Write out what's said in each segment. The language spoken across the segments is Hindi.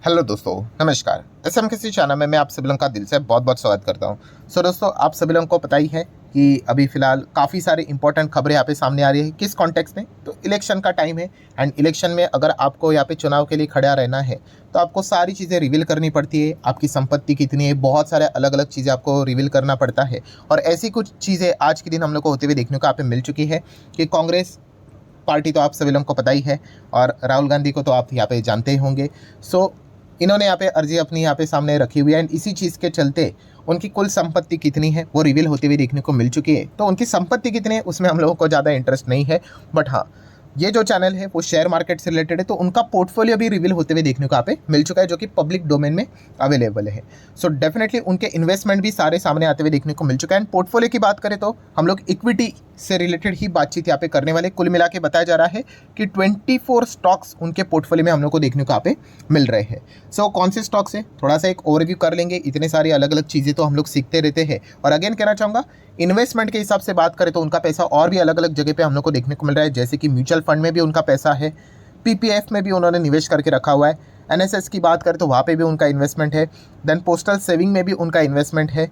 हेलो दोस्तों, नमस्कार। एसएमकेसी चैनल में मैं आप सभी लोगों का दिल से बहुत बहुत स्वागत करता हूं। दोस्तों, आप सभी लोगों को पता ही है कि अभी फ़िलहाल काफ़ी सारी इंपॉर्टेंट खबरें यहाँ पे सामने आ रही है। किस कॉन्टेक्स्ट में? तो इलेक्शन का टाइम है एंड इलेक्शन में अगर आपको यहाँ पे चुनाव के लिए खड़ा रहना है तो आपको सारी चीज़ें रिवील करनी पड़ती है। आपकी संपत्ति कितनी है, बहुत सारे अलग अलग चीज़ें आपको रिवील करना पड़ता है। और ऐसी कुछ चीज़ें आज के दिन हम लोग को होते हुए देखने को यहाँ पे मिल चुकी है कि कांग्रेस पार्टी तो आप सभी लोगों को पता ही है और राहुल गांधी को तो आप यहाँ पे जानते ही होंगे। सो इन्होंने यहाँ पे अर्जी अपनी यहाँ पे सामने रखी हुई है एंड इसी चीज़ के चलते उनकी कुल संपत्ति कितनी है वो रिवील होते हुए देखने को मिल चुकी है। तो उनकी संपत्ति कितनी है उसमें हम लोगों को ज़्यादा इंटरेस्ट नहीं है, बट हाँ, ये जो चैनल है वो शेयर मार्केट से रिलेटेड है, तो उनका पोर्टफोलियो भी रिवील होते हुए देखने को यहाँ पे मिल चुका है जो कि पब्लिक डोमेन में अवेलेबल है। सो डेफिनेटली उनके इन्वेस्टमेंट भी सारे सामने आते हुए देखने को मिल चुका है। एंड पोर्टफोलियो की बात करें तो हम लोग इक्विटी से रिलेटेड ही बातचीत यहाँ पे करने वाले। कुल मिला के बताया जा रहा है कि 24 स्टॉक्स उनके पोर्टफोलियो में हम लोग को देखने को यहाँ पे मिल रहे हैं। सो कौन से स्टॉक्स है थोड़ा सा एक ओवरव्यू कर लेंगे। इतने सारी अलग अलग चीज़ें तो हम लोग सीखते रहते हैं। और अगेन कहना चाहूँगा, इन्वेस्टमेंट के हिसाब से बात करें तो उनका पैसा और भी अलग अलग जगह पे हम लोग को देखने को मिल रहा है, जैसे कि म्यूचुअल फंड में भी उनका पैसा है, पीपीएफ में भी उन्होंने निवेश करके रखा हुआ है, एनएसएस की बात करें तो वहाँ पे भी उनका इन्वेस्टमेंट है, देन पोस्टल सेविंग में भी उनका इन्वेस्टमेंट है,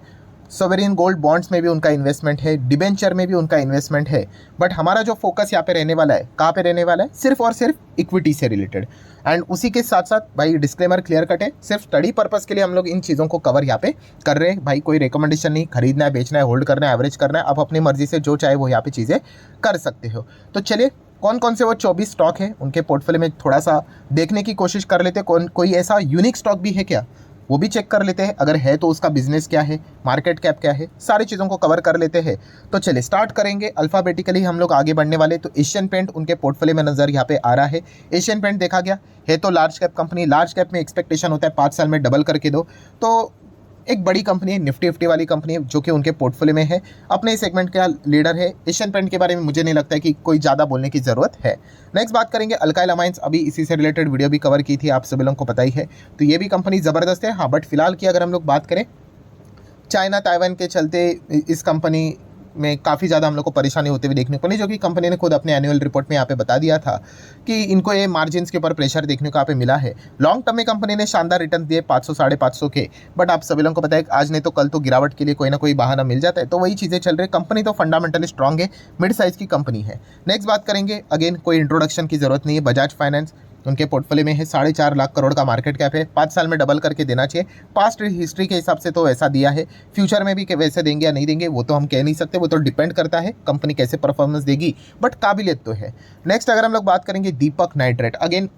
सोवरेन गोल्ड बॉन्ड्स में भी उनका इन्वेस्टमेंट है, डिबेंचर में भी उनका इन्वेस्टमेंट है। बट हमारा जो फोकस यहाँ पे रहने वाला है, कहाँ पे रहने वाला है, सिर्फ और सिर्फ इक्विटी से रिलेटेड। एंड उसी के साथ साथ भाई डिस्क्लेमर क्लियर कट है, सिर्फ स्टडी पर्पस के लिए हम लोग इन चीज़ों को कवर यहाँ पे कर रहे हैं। भाई कोई रिकमेंडेशन नहीं, खरीदना है, बेचना है, होल्ड करना है, एवरेज करना है, आप अपनी मर्जी से जो चाहे वो यहाँ पे चीज़ें कर सकते हो। तो चलिए, कौन कौन से वो 24 स्टॉक है उनके पोर्टफोलियो में थोड़ा सा देखने की कोशिश कर लेते हैं। कोई ऐसा यूनिक स्टॉक भी है क्या, वो भी चेक कर लेते हैं। अगर है तो उसका बिजनेस क्या है, मार्केट कैप क्या है, सारी चीज़ों को कवर कर लेते हैं। तो चलिए स्टार्ट करेंगे। अल्फ़ाबेटिकली हम लोग आगे बढ़ने वाले। तो एशियन पेंट उनके पोर्टफोलियो में नज़र यहाँ पे आ रहा है। एशियन पेंट देखा गया है तो large cap company. Large cap में एक्सपेक्टेशन होता है 5 साल में डबल करके दो। तो एक बड़ी कंपनी है, निफ्टी फिफ्टी वाली कंपनी है जो कि उनके पोर्टफोलियो में है, अपने सेगमेंट का लीडर है। एशियन पेंट के बारे में मुझे नहीं लगता है कि कोई ज़्यादा बोलने की ज़रूरत है। नेक्स्ट बात करेंगे अल्काइल अमाइंस। अभी इसी से रिलेटेड वीडियो भी कवर की थी, आप सभी लोगों को पता ही है। तो ये भी कंपनी ज़बरदस्त है। हाँ, बट फिलहाल की अगर हम लोग बात करें, चाइना ताइवान के चलते इस कंपनी में काफ़ी ज़्यादा हम लोग को परेशानी होते हुए देखने को मिली, जो कि कंपनी ने खुद अपने एनुअल रिपोर्ट में यहाँ पे बता दिया था कि इनको ये मार्जिन्स के ऊपर प्रेशर देखने को यहाँ पे मिला है। लॉन्ग टर्म में कंपनी ने शानदार रिटर्न दिए 500 550 के, बट आप सभी लोगों को पता है आज नहीं तो कल तो गिरावट के लिए कोई ना कोई बहाना मिल जाता है। तो वही चीज़ें चल रही है। कंपनी तो फंडामेंटली स्ट्रॉन्ग है, मिड साइज़ की कंपनी है। नेक्स्ट बात करेंगे, अगेन कोई इंट्रोडक्शन की जरूरत नहीं है, बजाज फाइनेंस उनके पोर्टफोलियो में है। 4.5 लाख करोड़ का मार्केट कैप है, 5 साल में डबल करके देना चाहिए। पास्ट हिस्ट्री के हिसाब से तो ऐसा दिया है, फ्यूचर में भी वैसे देंगे या नहीं देंगे वो तो हम कह नहीं सकते, वो तो डिपेंड करता है कंपनी कैसे परफॉर्मेंस देगी, बट काबिलियत तो है। नेक्स्ट अगर हम लोग बात करेंगे दीपक नाइट्रेट, अगेन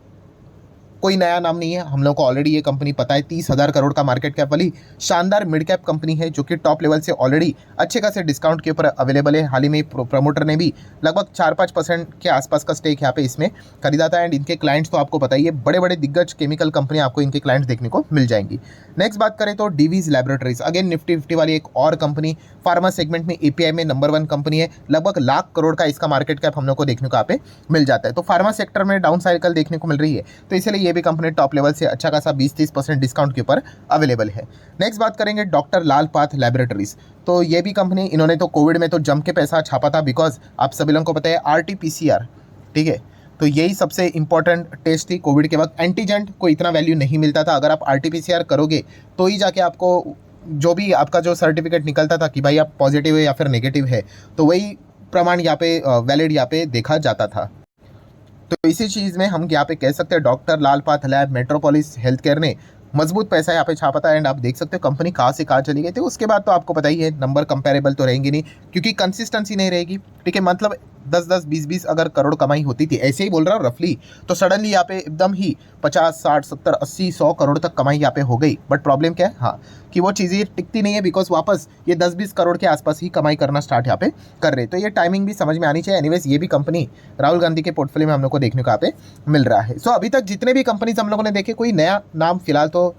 कोई नया नाम नहीं है, हम लोग को ऑलरेडी ये कंपनी पता है। 30,000 करोड़ का मार्केट कैप वाली शानदार मिड कैप कंपनी है जो कि टॉप लेवल से ऑलरेडी अच्छे खासे डिस्काउंट के ऊपर अवेलेबल है। हाल ही में प्रमोटर ने भी लगभग 4-5% के आसपास का स्टेक यहाँ पे इसमें खरीदा था। एंड इनके क्लाइंट्स तो आपको पता ही है, बड़े बड़े दिग्गज केमिकल कंपनी आपको इनके क्लाइंट्स देखने को मिल जाएंगी। नेक्स्ट बात करें तो डीवीज लैबोरेटरीज, अगेन निफ्टी 50 वाली एक और कंपनी, फार्मा सेगमेंट में एपीआई में नंबर 1 कंपनी है। लगभग लाख करोड़ का इसका मार्केट कैप हम लोग को देखने को यहाँ पे मिल जाता है। तो फार्मा सेक्टर में डाउन साइकिल देखने को मिल रही है, तो इसलिए ये भी कंपनी टॉप लेवल से अच्छा खासा 20-30% डिस्काउंट के ऊपर अवेलेबल है। नेक्स्ट बात करेंगे डॉक्टर लाल पाथ लैबोरेटरीज। तो ये भी कंपनी, इन्होंने तो कोविड में तो जम के पैसा छापा था, बिकॉज आप सभी लोगों को पता है आरटीपीसीआर, ठीक है, तो यही सबसे इंपॉर्टेंट टेस्ट थी कोविड के वक्त। एंटीजेंट को इतना वैल्यू नहीं मिलता था, अगर आप आरटीपीसीआर करोगे तो ही जाके आपको जो भी आपका जो सर्टिफिकेट निकलता था कि भाई आप पॉजिटिव है या फिर नेगेटिव है, तो वही प्रमाण यहाँ पे वैलिड यहाँ पे देखा जाता था। तो इसी चीज़ में हम यहाँ पे कह सकते हैं doctor Lal path lab, Metropolis health care ने मजबूत पैसा यहाँ पे छापा था। एंड आप देख सकते हो कंपनी कहाँ से कहाँ चली गई थी। उसके बाद तो आपको पता ही है नंबर कंपेरेबल तो रहेंगे नहीं, क्योंकि कंसिस्टेंसी नहीं रहेगी, ठीक है। मतलब 10-10, 20-20 अगर करोड़ कमाई होती थी, ऐसे ही बोल रहा हूँ रफली, तो सडनली यहाँ पे एकदम ही 50, 60, 70, 80, 100 करोड़ तक कमाई यहाँ पे हो गई। बट प्रॉब्लम क्या है, हाँ, कि वो चीज़ें टिकती नहीं है, बिकॉज वापस ये 10-20 करोड़ के आसपास ही कमाई करना स्टार्ट यहाँ पे कर रहे। तो ये टाइमिंग भी समझ में आनी चाहिए। एनीवेज ये भी कंपनी राहुल गांधी के पोर्टफोलियो में हम लोग को देखने को यहाँ पे मिल रहा है। सो अभी तक जितने भी कंपनीज हम लोगों ने देखे, कोई नया नाम फिलहाल तो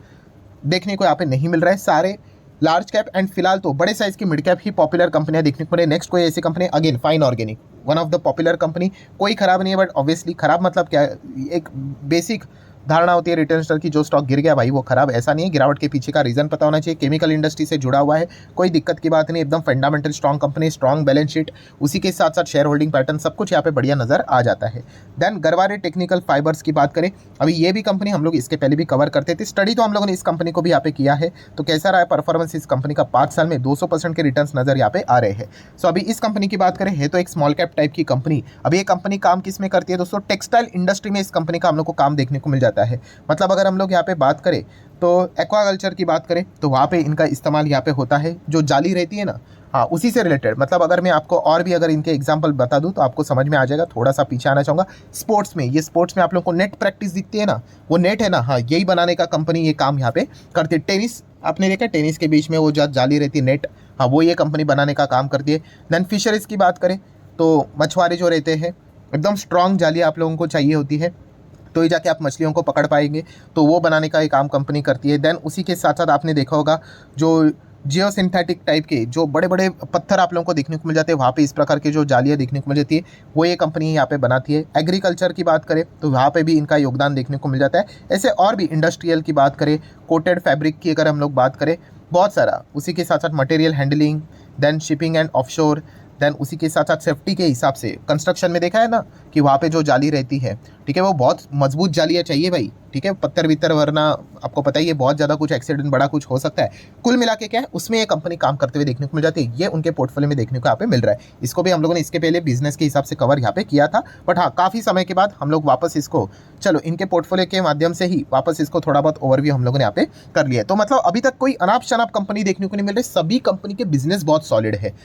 देखने को यहाँ पे नहीं मिल रहा है, सारे लार्ज कैप एंड फिलहाल तो बड़े साइज की मिड कैप ही पॉपुलर कंपनियां देखने को मिले। नेक्स्ट कोई ऐसी company, again fine organic, one of the popular company, कोई खराब नहीं है, बट ऑब्वियसली खराब मतलब क्या है, एक बेसिक धारणा होती है रिटेल इन्वेस्टर की जो स्टॉक गिर गया भाई वो खराब, ऐसा नहीं है। गिरावट के पीछे का रीजन पता होना चाहिए, केमिकल इंडस्ट्री से जुड़ा हुआ है, कोई दिक्कत की बात नहीं, एकदम fundamental strong company, strong balance sheet, उसी के साथ साथ शेयर होल्डिंग पैटर्न सब कुछ यहाँ पे बढ़िया नजर आ जाता है। देन गरवारे टेक्निकल फाइबर्स की बात करें, अभी ये भी कंपनी हम लोग इसके पहले भी कवर करते थे, स्टडी तो हम लोगों ने इस कंपनी को भी यहाँ पे किया है। तो कैसा रहा है परफॉर्मेंस इस कंपनी का, 5 साल में 200% के रिटर्न्स नजर यहाँ पे आ रहे हैं। सो अभी इस कंपनी की बात करें, है तो एक स्मॉल कैप टाइप की कंपनी। अभी ये कंपनी काम किस में करती है दोस्तों, टेक्सटाइल इंडस्ट्री में इस कंपनी का हम लोग को काम देखने को मिल जाता है। मतलब अगर हम लोग यहाँ पे बात करें तो एक्वाकल्चर की बात करें तो वहाँ पे इनका इस्तेमाल यहाँ पे होता है, जो जाली रहती है ना, हाँ उसी से रिलेटेड। मतलब अगर मैं आपको और भी अगर इनके एग्जांपल बता दूं तो आपको समझ में आ जाएगा। थोड़ा सा पीछे आना चाहूँगा, स्पोर्ट्स में, ये स्पोर्ट्स में आप लोगों को नेट प्रैक्टिस दिखती है ना, वो नेट है ना, हाँ यही बनाने का कंपनी ये काम यहाँ पे करती है। टेनिस आपने देखा, टेनिस के बीच में वो जो जाली रहती है नेट, हाँ वो ये कंपनी बनाने का काम करती है। देन फिशरीज़ की बात करें तो मछुआरे जो रहते हैं, एकदम स्ट्रॉन्ग जाली आप लोगों को चाहिए होती है, तो ही जाके आप मछलियों को पकड़ पाएंगे, तो वो बनाने का ये काम कंपनी करती है। देन उसी के साथ साथ आपने देखा होगा जो जियो सिंथेटिक टाइप के जो बड़े बड़े पत्थर आप लोगों को देखने को मिल जाते हैं, वहाँ पे इस प्रकार की जो जालियाँ देखने को मिल जाती है वो ये कंपनी यहाँ पे बनाती है। एग्रीकल्चर की बात करें तो वहाँ पे भी इनका योगदान देखने को मिल जाता है। ऐसे और भी इंडस्ट्रियल की बात करें, कोटेड फैब्रिक की अगर हम लोग बात करें, बहुत सारा, उसी के साथ साथ material handling, then shipping and offshore, then उसी के साथ साथ सेफ्टी के हिसाब से कंस्ट्रक्शन में देखा है ना कि वहाँ पे जो जाली रहती है, ठीक है, वो बहुत मजबूत जालियाँ चाहिए भाई, ठीक है, पत्थर वित्तर, वरना आपको पता ही है बहुत ज़्यादा कुछ एक्सीडेंट बड़ा कुछ हो सकता है। कुल मिला के क्या है, उसमें ये कंपनी काम करते हुए देखने को मिल जाती है, ये उनके पोर्टफोलियो में देखने को यहाँ पे मिल रहा है। इसको भी हम लोगों ने इसके पहले बिजनेस के हिसाब से कवर यहाँ पे किया था, बट हाँ काफ़ी समय के बाद हम लोग वापस इसको, चलो इनके पोर्टफोलियो के माध्यम से ही वापस इसको थोड़ा बहुत ओवरव्यू हम लोगों ने यहाँ पे कर लिया है। तो मतलब अभी तक कोई अनाप शनाप कंपनी देखने को नहीं मिल रही, सभी कंपनी के बिजनेस बहुत सॉलिड है,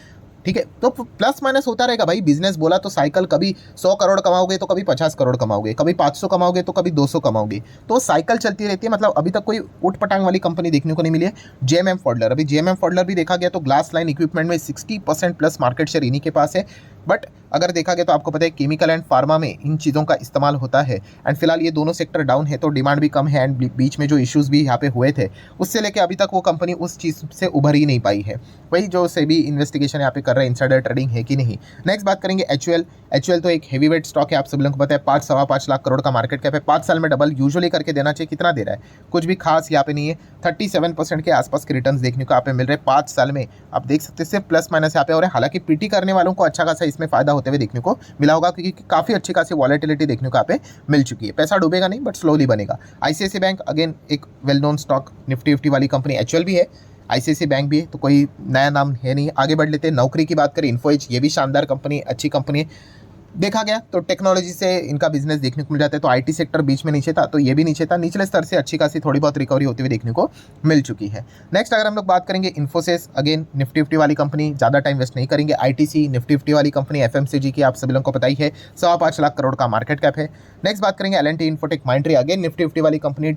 ठीक है। तो प्लस माइनस होता रहेगा भाई, बिजनेस बोला तो साइकिल, कभी 100 करोड़ कमाओगे तो कभी 50 करोड़ कमाओगे, कभी 500 कमाओगे तो कभी 200 कमाओगे, तो साइकिल चलती रहती है। मतलब अभी तक कोई उठ पटांग वाली कंपनी देखने को नहीं मिली है। जेएमएम फॉडलर, अभी जेएमएम फॉडलर भी देखा गया तो ग्लास लाइन इक्विपमेंट में 60% प्लस मार्केट शेयर इन्हीं के पास है। बट अगर देखा गया तो आपको पता है केमिकल एंड फार्मा में इन चीज़ों का इस्तेमाल होता है, एंड फिलहाल ये दोनों सेक्टर डाउन है तो डिमांड भी कम है, एंड बीच में जो इश्यूज भी यहाँ पे हुए थे उससे लेके अभी तक वो कंपनी उस चीज़ से उभर ही नहीं पाई है। वही जो सेबी इन्वेस्टिगेशन यहाँ पे कर रहे हैं, इनसाइडर ट्रेडिंग है कि नहीं। नेक्स्ट बात करेंगे एचयूएल। एचयूएल तो एक हेवी वेट स्टॉक है, आप सभी लोगों को पता है, 5-5.25 लाख करोड़ का मार्केट कैप है, 5 साल में डबल यूजुअली करके देना चाहिए। कितना दे रहा है, कुछ भी खास यहाँ पे नहीं है, 37% के आसपास के रिटर्न देखने को यहाँ पे मिल रहे हैं 5 साल में। आप देख सकते हैं सिर्फ प्लस माइनस यहाँ पे हो रहा है। हालांकि पीटी करने वालों को अच्छा खासा इसमें फायदा होते हुए देखने को मिला होगा, क्योंकि काफ़ी अच्छी खासी वॉलेटिलिटी देखने को यहाँ पे मिल चुकी है। पैसा डूबेगा नहीं बट स्लोली बनेगा। आईसीआईसीआई बैंक अगेन एक वेल नोन स्टॉक, निफ्टी 50 वाली कंपनी, एचयूएल भी है, आईसीआईसीआई बैंक भी है, तो कोई नया नाम है नहीं। आगे बढ़ लेते हैं, नौकरी की बात करें, इन्फो एज, ये भी शानदार कंपनी, अच्छी कंपनी है। देखा गया तो टेक्नोलॉजी से इनका बिजनेस देखने को मिल जाता है, तो आईटी सेक्टर बीच में नीचे था तो ये भी नीचे था, निचले स्तर से अच्छी खासी थोड़ी बहुत रिकवरी होती हुई देखने को मिल चुकी है। नेक्स्ट अगर हम लोग बात करेंगे इन्फोसिस, अगेन निफ्टी 50 वाली कंपनी, ज़्यादा टाइम वेस्ट नहीं करेंगे। आईटीसी निफ्टी 50 वाली कंपनी, एफएमसीजी की आप सभी लोगों को पता ही है, 5.25 लाख करोड़ का मार्केट कैप है। नेक्स्ट बात करेंगे L and T infotech Mindtree, again Nifty 50 वाली कंपनी,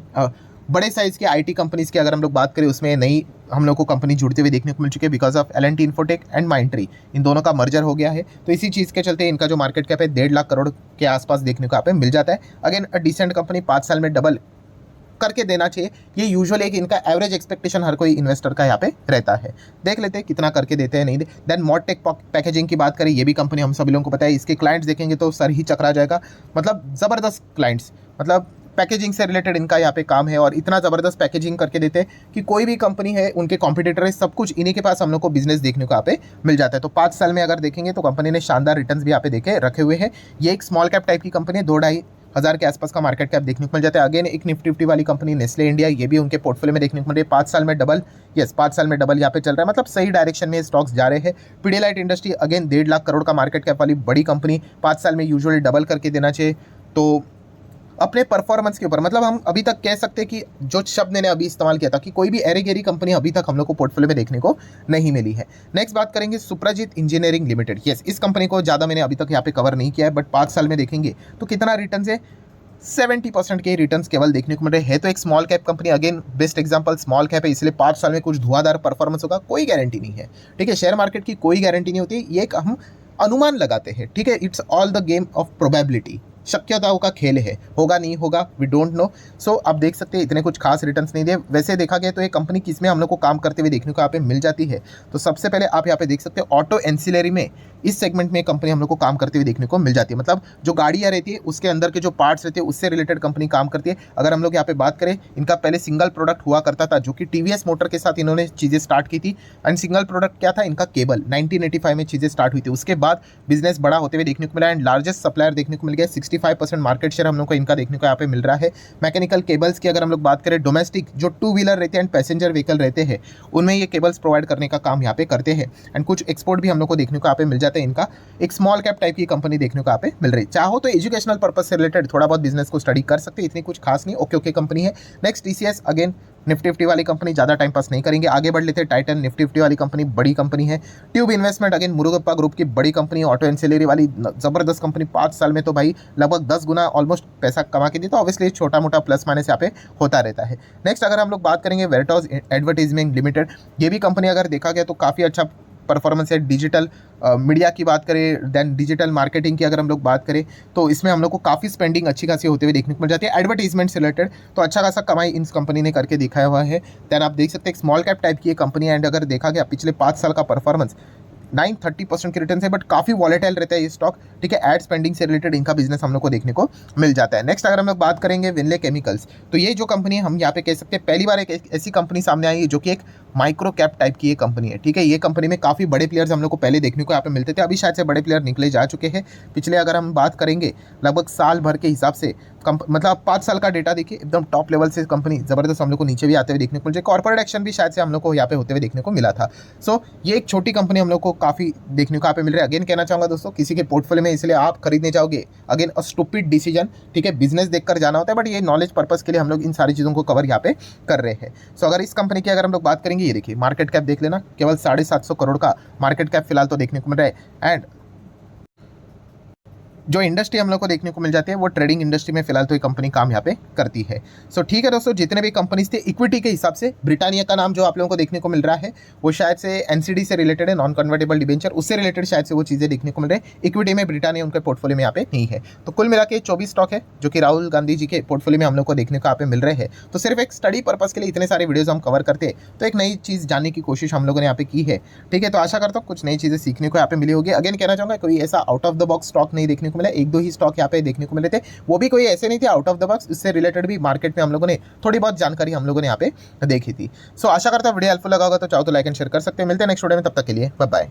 बड़े साइज़ के आईटी कंपनीज़ की अगर हम लोग बात करें उसमें नई हम लोग को कंपनी जुड़ते हुए देखने को मिल चुकी है because of L and T Infotech and Mindtree, इन दोनों का मर्जर हो गया है। तो इसी चीज़ के चलते इनका जो मार्केट कैप है 1.5 लाख करोड़ के आसपास देखने को यहाँ पे मिल जाता है। अगेन अ डिसेंट कंपनी, 5 साल में डबल करके देना चाहिए, ये यूजुअली एक इनका एवरेज एक्सपेक्टेशन हर कोई इन्वेस्टर का यहाँ पे रहता है। देख लेते हैं कितना करके देते हैं, नहीं दे। देन मॉडटेक पैकेजिंग की बात करें, ये भी कंपनी हम सभी लोगों को पता है, इसके क्लाइंट्स देखेंगे तो सर ही चकरा जाएगा। मतलब ज़बरदस्त क्लाइंट्स, मतलब पैकेजिंग से रिलेटेड इनका यहाँ पे काम है, और इतना ज़बरदस्त पैकेजिंग करके देते हैं कि कोई भी कंपनी है, उनके कॉम्पिटिटर है, सब कुछ इन्हीं के पास हम लोग को बिजनेस देखने को यहाँ पे मिल जाता है। तो 5 साल में अगर देखेंगे तो कंपनी ने शानदार रिटर्न्स भी यहाँ पे देखे रखे हुए हैं। ये एक स्मॉल कैप टाइप की कंपनी है, 2-2.5 हज़ार के आसपास का मार्केट कैप देखने को मिल जाता है। अगेन एक निफ्टी 50 वाली कंपनी नेस्ले इंडिया, ये भी उनके पोर्टफोलियो में देखने को मिल रही है, 5 साल में डबल, यस 5 साल में डबल यहाँ पे चल रहा है, मतलब सही डायरेक्शन में स्टॉक्स जा रहे हैं। पीडियालाइट इंडस्ट्री अगेन 1.5 लाख करोड़ का मार्केट कैप वाली बड़ी कंपनी, 5 साल में यूजुअली डबल करके देना चाहिए। तो अपने परफॉर्मेंस के ऊपर, मतलब हम अभी तक कह सकते हैं कि जो शब्द मैंने अभी इस्तेमाल किया था कि कोई भी एरी गेरी कंपनी अभी तक हम लोग को पोर्टफोलियो में देखने को नहीं मिली है। नेक्स्ट बात करेंगे सुप्रजीत इंजीनियरिंग लिमिटेड, यस इस कंपनी को ज़्यादा मैंने अभी तक यहाँ पे कवर नहीं किया है, बट 5 साल में देखेंगे तो कितना रिटर्न है, 70% के रिटर्न्स केवल देखने को मिल रहे हैं। तो एक small cap company, again best example small cap है, इसलिए 5 साल में कुछ धुआंधार परफॉर्मेंस होगा कोई गारंटी नहीं है, ठीक है। शेयर मार्केट की कोई गारंटी नहीं होती, ये एक हम अनुमान लगाते हैं, ठीक है। It's all the game of probability, शक्यताओं का खेल है, होगा नहीं होगा वी डोंट नो। सो आप देख सकते हैं इतने कुछ खास रिटर्न्स नहीं दिए। वैसे देखा गया तो ये कंपनी किस में हम लोग को काम करते हुए देखने को यहाँ पे मिल जाती है, तो सबसे पहले आप यहाँ पे देख सकते हैं ऑटो एंसिलरी में, इस सेगमेंट में कंपनी हम लोग को काम करते हुए देखने को मिल जाती है। मतलब जो गाड़ियाँ रहती है उसके अंदर के जो पार्ट्स रहते हैं उससे रिलेटेड कंपनी काम करती है। अगर हम लोग यहाँ पे बात करें, इनका पहले सिंगल प्रोडक्ट हुआ करता था जो कि टीवीएस मोटर के साथ इन्होंने चीज़ें स्टार्ट की थी। एंड सिंगल प्रोडक्ट क्या था इनका, केबल। 1985 में चीज़ें स्टार्ट हुई थी। उसके बाद बिजनेस बड़ा होते हुए देखने को मिला एंड लार्जेस्ट सप्लायर देखने को मिल गया। 65% मार्केट शेयर हम लोग को इनका देखने को यहाँ पे मिल रहा है। मैकेनिकल केबल्स की अगर हम लोग बात करें, डोमेस्टिक जो टू व्हीलर रहते हैं एंड पैसेंजर व्हीकल रहते हैं उनमें ये केबल्स प्रोवाइड करने का काम यहाँ पे करते हैं। एंड कुछ एक्सपोर्ट भी हम लोग को देखने को यहाँ पे मिल जाता है। इनका एक स्मॉल कैप टाइप की कंपनी देखने को यहाँ पे मिल रही है। चाहो तो एजुकेशनल पर्पज से रिलेटेड थोड़ा बहुत बिजनेस को स्टडी कर सकते हैं, इतनी कुछ खास नहीं, ओके ओके कंपनी है। Next TCS, again Nifty fifty वाली कंपनी, ज़्यादा टाइम पास नहीं करेंगे, आगे बढ़ लेते हैं। टाइटन निफ्टी फिफ्टी वाली कंपनी, बड़ी कंपनी है। Tube investment, again Murugappa group की बड़ी कंपनी, ऑटो एंसिलरी वाली जबरदस्त कंपनी। 5 साल में तो भाई लगभग 10 गुना ऑलमोस्ट पैसा कमा के दी, तो ऑब्वियसली छोटा मोटा प्लस माइनस यहाँ पे होता रहता है। नेक्स्ट अगर हम लोग बात करेंगे वेरिटॉस एडवर्टाइजमेंट लिमिटेड, ये भी कंपनी अगर देखा गया तो काफ़ी अच्छा परफॉर्मेंस है। डिजिटल मीडिया की बात करें, देन डिजिटल मार्केटिंग की अगर हम लोग बात करें तो इसमें हम लोग को काफ़ी स्पेंडिंग अच्छी खासी होते हुए देखने को मिल जाती है। एडवर्टीजमेंट से रिलेटेड तो अच्छा खासा कमाई इन कंपनी ने करके दिखाया हुआ है। देन आप देख सकते हैं एक स्मॉल कैप टाइप की ये कंपनी है एंड अगर देखा गया पिछले 5 साल का परफॉर्मेंस 930% के रिटर्न है, बट काफ़ी वॉलेटाइल रहता है ये स्टॉक, ठीक है। एड स्पेंडिंग से रिलेटेड इनका बिजनेस हम लोग को देखने को मिल जाता है। नेक्स्ट अगर हम लोग बात करेंगे विनले केमिकल्स, तो ये जो कंपनी है हम यहाँ पे कह सकते हैं पहली बार एक ऐसी कंपनी सामने आई है जो कि एक माइक्रो कैप टाइप की ये कंपनी है, ठीक है। ये कंपनी में काफ़ी बड़े प्लेयर्स हम लोग को पहले देखने को यहाँ पे मिलते थे, अभी शायद से बड़े प्लेयर निकले जा चुके हैं। पिछले अगर हम बात करेंगे लगभग साल भर के हिसाब से मतलब 5 साल का डेटा देखिए, एकदम टॉप लेवल से कंपनी जबरदस्त हम लोग को नीचे भी आते हुए देखने को मिल जाए। कॉर्पोरेट एक्शन भी शायद से हम लोग को यहाँ पे होते हुए देखने को मिला था। सो ये एक छोटी कंपनी हम लोग को काफ़ी देखने को यहाँ पे मिल रहा है। अगेन कहना चाहूँगा दोस्तों, किसी के पोर्टफोलियो में इसलिए आप खरीदने जाओगे, अगेन अ स्टूपिड डिसीजन, ठीक है। बिजनेस देखकर जाना होता है, बट ये नॉलेज पर्पस के लिए हम लोग इन सारी चीज़ों को कवर यहाँ पे कर रहे हैं। सो अगर इस कंपनी की अगर हम लोग बात करेंगे, ये देखिए मार्केट कैप देख लेना, केवल 750 करोड़ का मार्केट कैप फिलहाल तो देखने को मिल रहा है। एंड जो इंडस्ट्री हम लोग को देखने को मिल जाती है वो ट्रेडिंग इंडस्ट्री में फिलहाल तो ये कंपनी काम यहाँ पे करती है। सो ठीक है दोस्तों, जितने भी कंपनीज थे इक्विटी के हिसाब से ब्रिटानिया का नाम जो आप लोगों को देखने को मिल रहा है वो शायद से एनसीडी से रिलेटेड है, नॉन कन्वर्टेबल डिबेंचर, उससे रिलेटेड शायद से वो चीज़ें देखने को मिल रही है। इक्विटी में ब्रिटानिया उनके पोर्टफोलियो में यहाँ पे नहीं है। तो कुल मिला के 24 स्टॉक है जो कि राहुल गांधी जी के पोर्टफोलियो में हम लोग को देखने को यहाँ पे मिल रहे हैं। तो सिर्फ एक स्टडी पर्पज के लिए इतने सारे वीडियोज हम कवर करते हैं, तो एक नई चीज़ जानने की कोशिश हम लोगों ने यहाँ पे की है, ठीक है। तो आशा करता हूँ कुछ नई चीज़ें सीखने को यहाँ पे मिली होगी। अगेन कहना चाहूँगा कोई ऐसा out of the box stock नहीं देखने को मिला, 1-2 ही स्टॉक यहाँ पे देखने को मिले थे, वो भी कोई ऐसे नहीं थे आउट ऑफ द बॉक्स, इससे रिलेटेड भी मार्केट में हम लोगों ने थोड़ी बहुत जानकारी हम लोगों ने यहाँ पे देखी थी। सो आशा करता हूँ वीडियो हेल्पफुल लगा होगा, तो चाहो तो लाइक एंड शेयर कर सकते हैं। मिलते हैं नेक्स्ट वीडियो में, तब तक के लिए बाय बाय।